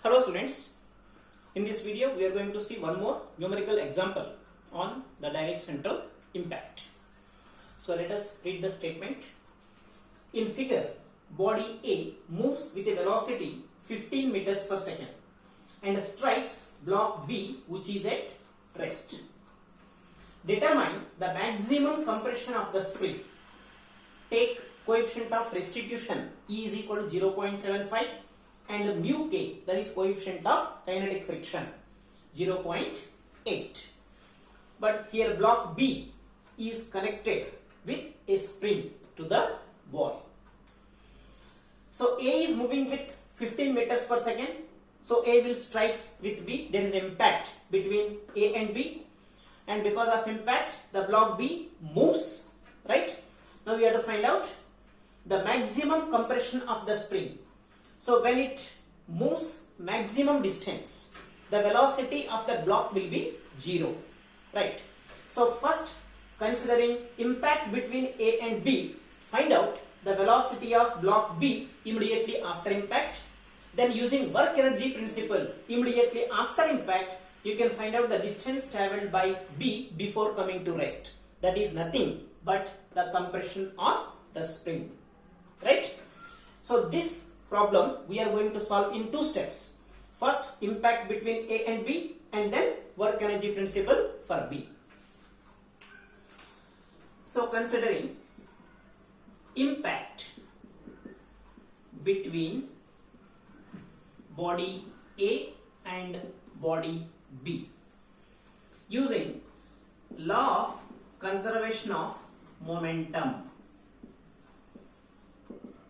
Hello students, in this video we are going to see one more numerical example on the direct central impact. So let us read the statement. In figure, body A moves with a velocity 15 meters per second and strikes block B which is at rest. Determine the maximum compression of the spring. Take coefficient of restitution E is equal to 0.75 and mu k, that is coefficient of kinetic friction, 0.8. But here block B is connected with a spring to the wall. So A is moving with 15 meters per second. So A will strikes with B. There is an impact between A and B, and because of impact the block B moves, right? Now we have to find out the maximum compression of the spring. So when it moves maximum distance, the velocity of the block will be 0, right? So first, considering impact between A and B, find out the velocity of block B immediately after impact. Then using work energy principle, immediately after impact you can find out the distance traveled by B before coming to rest. That is nothing but the compression of the spring, right? So this problem we are going to solve in two steps. First, impact between A and B, and then work energy principle for B. So considering impact between body A and body B, using law of conservation of momentum.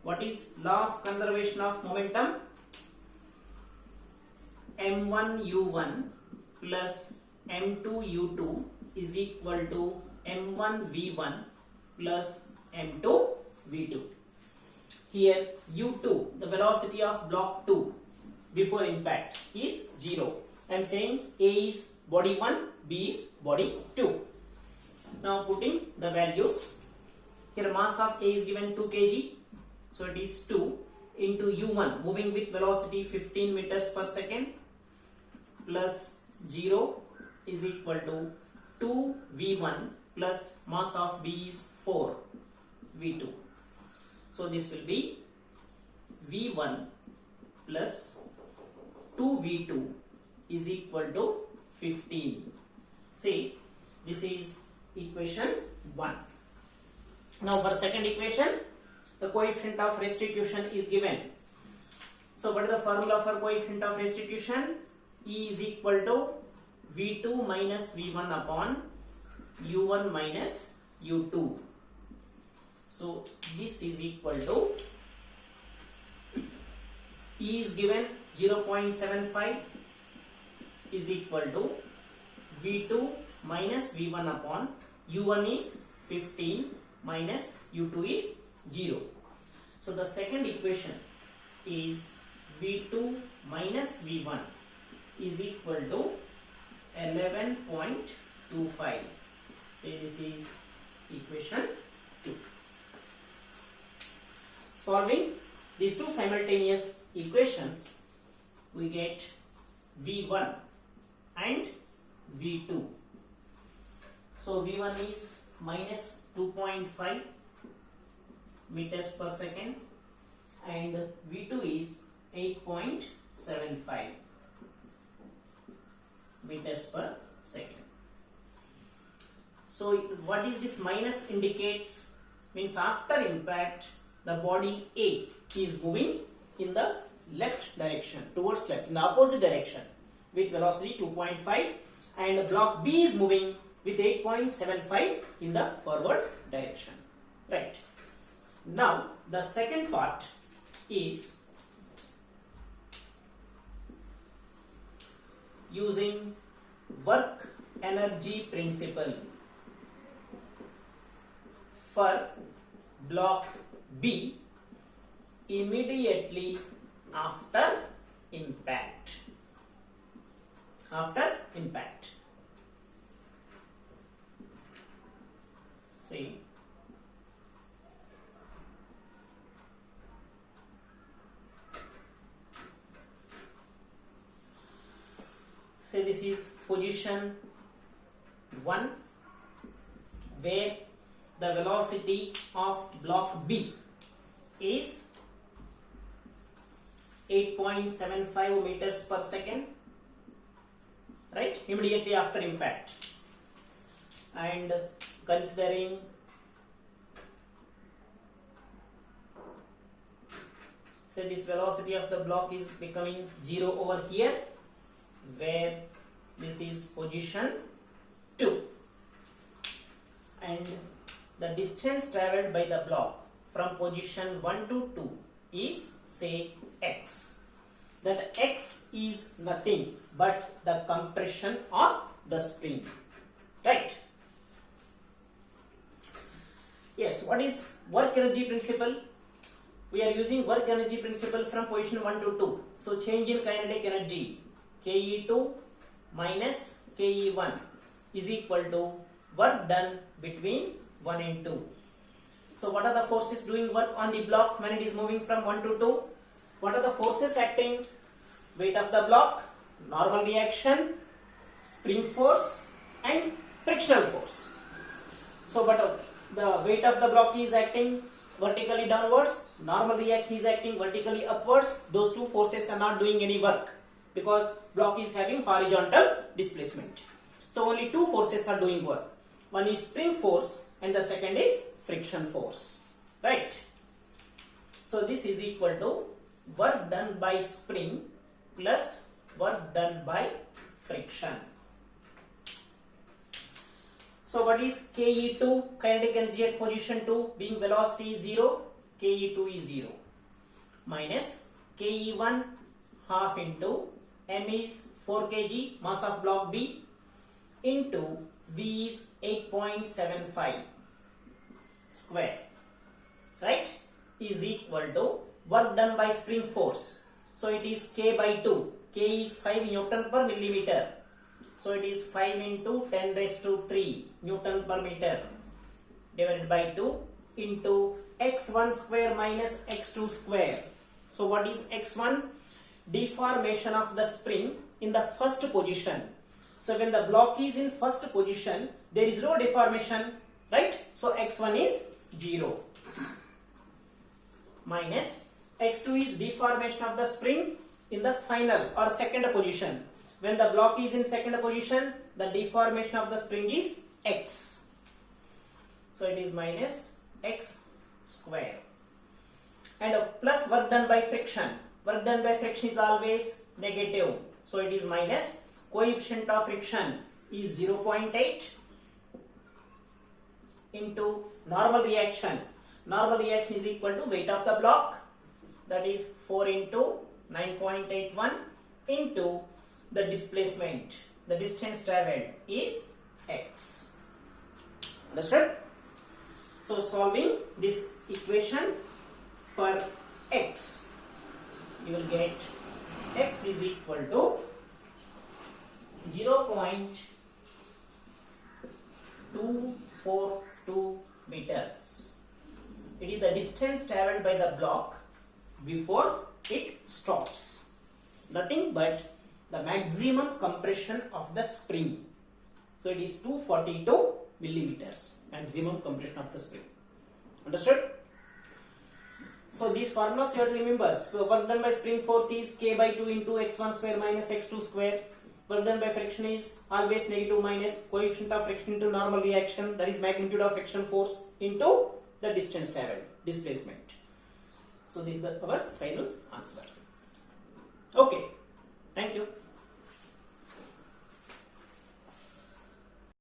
What is law of conservation of momentum? m1u1 plus m2u2 is equal to m1v1 plus m2v2. Here u2, the velocity of block 2 before impact, is 0. I am saying A is body 1, B is body 2. Now putting the values, here mass of A is given 2 kg. So it is 2 into u1, moving with velocity 15 meters per second, plus 0 is equal to 2 v1 plus mass of B is 4 v2. So this will be v1 plus 2 v2 is equal to 15. See, this is equation 1. Now for second equation, the coefficient of restitution is given. So what is the formula for coefficient of restitution? E is equal to v2 minus v1 upon u1 minus u2. So this is equal to, E is given 0.75 is equal to v2 minus v1 upon u1 is 15 minus u2 is 0. So the second equation is v2 minus v1 is equal to 11.25. Say this is equation 2. Solving these two simultaneous equations, we get v1 and v2. So v1 is minus 2.5 meters per second and v2 is 8.75 meters per second. So what is this minus indicates? Means after impact the body A is moving in the left direction, towards left, in the opposite direction with velocity 2.5, and block B is moving with 8.75 in the forward direction, right? Now the second part is using work energy principle for block B immediately after impact. After impact, see, say this is position 1, where the velocity of block B is 8.75 meters per second, right, immediately after impact. And considering say this velocity of the block is becoming 0 over here, where this is position 2, and the distance traveled by the block from position 1 to 2 is say x. That x is nothing but the compression of the spring, right? Yes, what is work energy principle? We are using work energy principle from position 1 to 2. So change in kinetic energy Ke2 minus Ke1 is equal to work done between 1 and 2. So what are the forces doing work on the block when it is moving from 1 to 2? What are the forces acting? Weight of the block, normal reaction, spring force and frictional force. So but the weight of the block is acting vertically downwards, normal reaction is acting vertically upwards. Those two forces are not doing any work because block is having horizontal displacement. So only two forces are doing work. One is spring force and the second is friction force, right? So this is equal to work done by spring plus work done by friction. So what is Ke2, kinetic energy at position 2, being velocity is 0, Ke2 is 0, minus Ke1 half into m is 4 kg, mass of block B, into V is 8.75 square, right, is equal to work done by spring force. So it is K by 2, K is 5 Newton per millimeter. So it is 5 into 10 raised to 3 Newton per meter divided by 2 into x1 square minus x2 square. So what is x1? Deformation of the spring in the first position. So when the block is in first position, there is no deformation, right? So x1 is 0. Minus x2 is deformation of the spring in the final or second position. When the block is in second position, the deformation of the spring is x. So it is minus x square. And plus work done by friction. Work done by friction is always negative. So it is minus coefficient of friction is 0.8 into normal reaction. Normal reaction is equal to weight of the block, that is 4 into 9.81 into the displacement, the distance traveled is x. Understood? So solving this equation for x, you will get x is equal to 0.242 meters. It is the distance traveled by the block before it stops. Nothing but the maximum compression of the spring. So it is 242 millimeters, maximum compression of the spring. Understood? So these formulas you have to remember. So work done by spring force is K by 2 into x1 square minus x2 square. Work done by friction is always negative minus coefficient of friction into normal reaction, that is magnitude of friction force into the distance traveled, displacement. So this is our final answer.